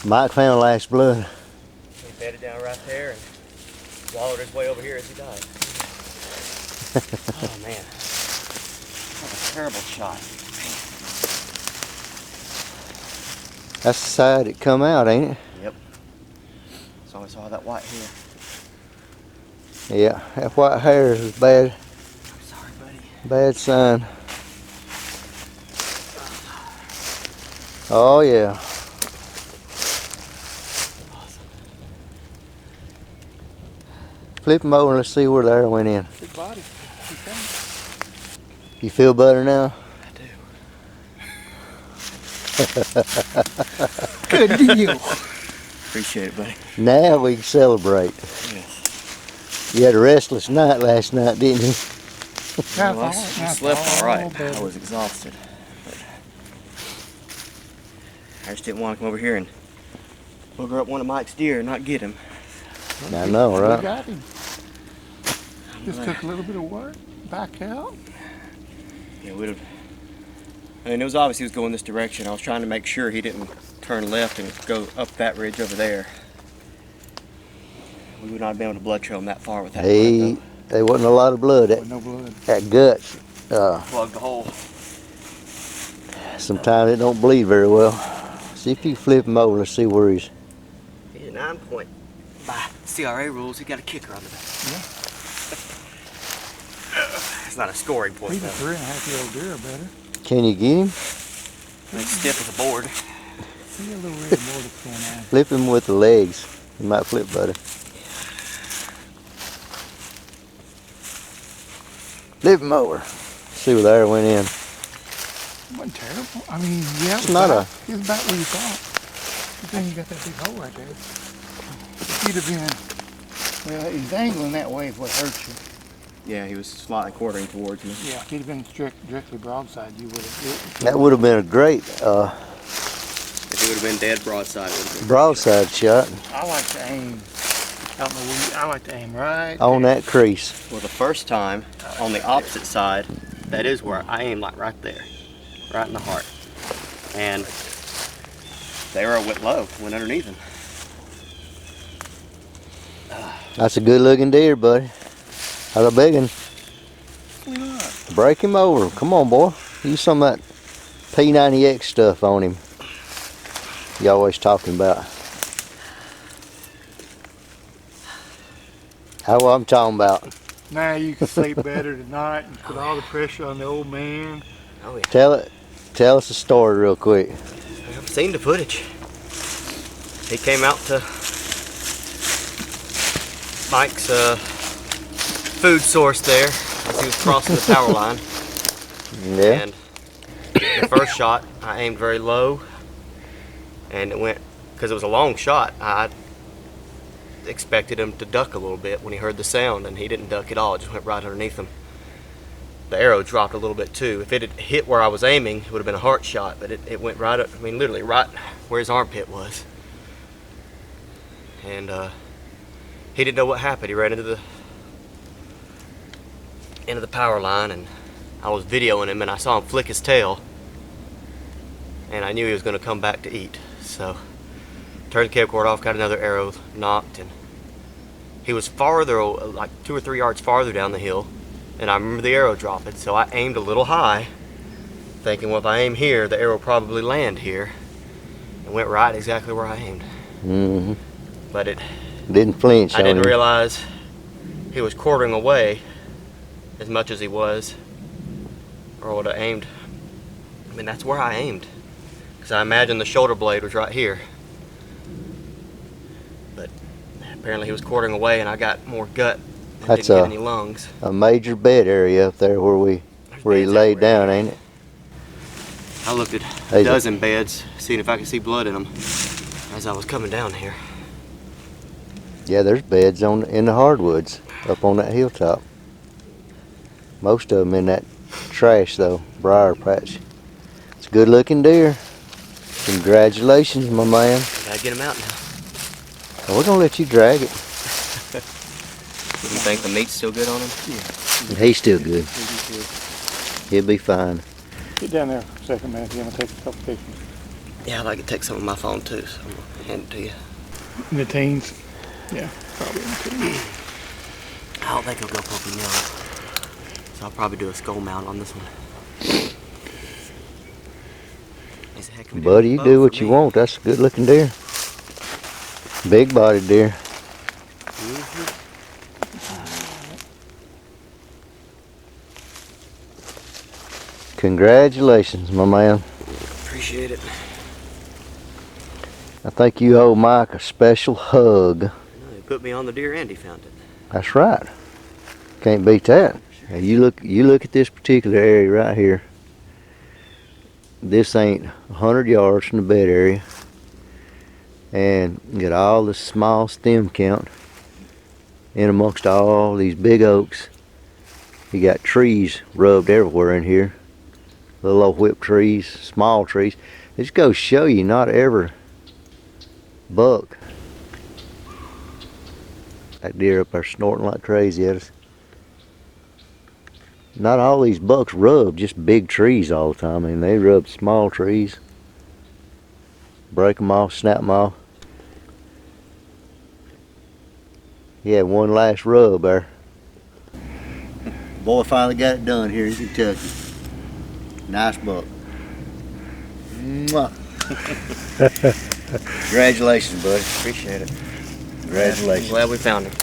Mike found last blood. He bedded down right there and wallowed his way over here as he died. Oh man, that's a terrible shot. That's the side it come out, ain't it? Yep. So I saw that white hair. Yeah, that white hair is bad. I'm sorry, buddy. Bad sign. Oh yeah. Flip him over and let's see where the arrow went in. Good body. You feel better now? I do. Good deal. Appreciate it, buddy. Now we can celebrate. Yes. You had a restless night last night, didn't you? Well, I slept all right. I was exhausted. But I just didn't want to come over here and booger up one of Mike's deer and not get him. I know, We right? got him. Just took a little bit of work. Back out. Yeah, would have. I mean, it was obvious he was going this direction. I was trying to make sure he didn't turn left and go up that ridge over there. We would not have been able to blood trail him that far with that. Hey, there wasn't a lot of blood. With no blood. That gut, Plug the hole. sometimes it don't bleed very well. See if you flip him over, let's see where he's. He's a 9 point. By CRA rules, he got a kicker on the back. Yeah. It's not a scoring point Even though. 3.5-year-old deer are better. Can you get him? It's stiff as a board. See a little red more that's going on. Flip him with the legs. He might flip better. Flip him over. See where the arrow went in. It wasn't terrible. I mean, yeah, It's not it was about where you thought. But then you got that big hole right there. If you'd have been, well, he's angling that way is what hurts you. Yeah, he was slightly quartering towards me. Yeah, if he'd have been directly broadside, you would have. That would have been a great If he would have been dead broadside, it would have been broadside shot I like to aim. I don't know where you, I like to aim right on that crease. Well, the first time on the opposite side, that is where I aimed, like right there, right in the heart. And the arrow went low, went underneath him. That's a good looking deer, buddy. That's a big one. there. Break him over. Come on, boy. Use some of that P90X stuff on him. You always talking about. How I'm talking about. Now you can sleep better tonight and put all the pressure on the old man. Oh yeah. Tell us a story real quick. I've seen the footage. He came out to Mike's food source there as he was crossing the power line. Yeah. And the first shot, I aimed very low, and it went, because it was a long shot, I expected him to duck a little bit when he heard the sound, and he didn't duck at all. It just went right underneath him. The arrow dropped a little bit too. If it had hit where I was aiming, it would have been a heart shot, but it went right up, I mean literally right where his armpit was. And he didn't know what happened. He ran into the power line, and I was videoing him, and I saw him flick his tail, and I knew he was going to come back to eat. So turned the camcorder off, got another arrow knocked, and he was farther, like 2 or 3 yards farther down the hill, and I remember the arrow dropping, so I aimed a little high, thinking, well, if I aim here, the arrow will probably land here, and went right exactly where I aimed. Mm-hmm. But it Didn't flinch. I on didn't him. realize he was quartering away as much as he was, or would have aimed. I mean, that's where I aimed, because I imagined the shoulder blade was right here. But apparently he was quartering away, and I got more gut and That's didn't get any lungs. A major bed area up there where he beds laid everywhere. down, ain't it? I looked at Hey, a dozen beds, seeing if I could see blood in them as I was coming down here. Yeah, there's beds in the hardwoods up on that hilltop. Most of them in that trash though, briar patch. It's a good looking deer. Congratulations, my man. Gotta get him out now. Well, we're gonna let you drag it. You think the meat's still good on him? He's still good. He'll be fine. Get down there for a second, Matthew. I'm going to take a couple pictures. Yeah, I'd like to take some of my phone too, so I'm gonna hand it to you. In the teens. Yeah, probably in the teens. I don't think he'll go poking yellow. So I'll probably do a skull mount on this one. It's a heck of a Buddy, you bow do for what you me. want. That's a good looking deer. Big bodied deer. Congratulations, my man. Appreciate it. I think you owe Mike a special hug. He put me on the deer and he found it. That's right. Can't beat that. Now you look at this particular area right here. This ain't 100 yards from the bed area. And you get all the small stem count in amongst all these big oaks. You got trees rubbed everywhere in here. Little old whip trees, small trees. This goes to show you not every buck. That deer up there snorting like crazy at us. Not all these bucks rub just big trees all the time. I mean, they rub small trees. Break them off, snap them off. He had one last rub there. Boy finally got it done here in Kentucky. Nice buck. Mwah. Congratulations, buddy. Appreciate it. Congratulations. I'm glad we found him.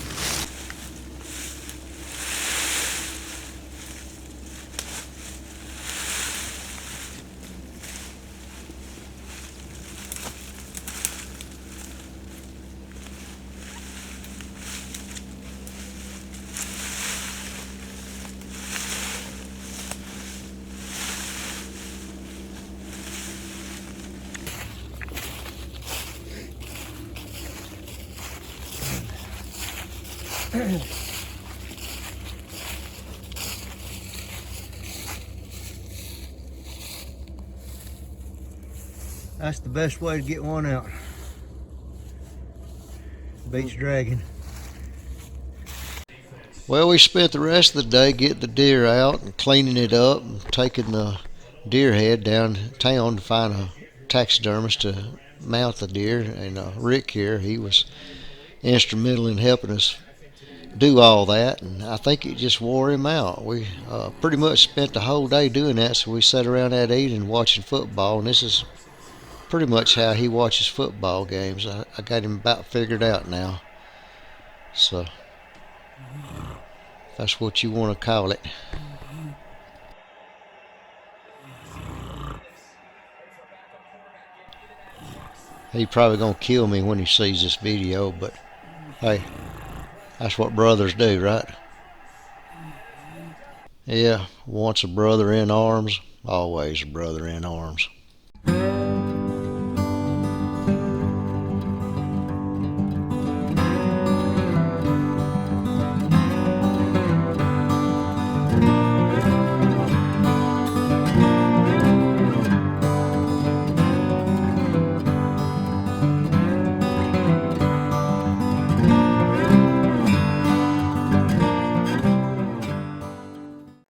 That's the best way to get one out. Beach dragging. Well, we spent the rest of the day getting the deer out and cleaning it up and taking the deer head downtown to find a taxidermist to mount the deer. And Rick here, he was instrumental in helping us do all that, and I think it just wore him out. We pretty much spent the whole day doing that, so we sat around that eating watching football, and this is pretty much how he watches football games. I got him about figured out now. So that's what you want to call it. He probably gonna kill me when he sees this video, but hey, that's what brothers do, right? Yeah, once a brother in arms, always a brother in arms.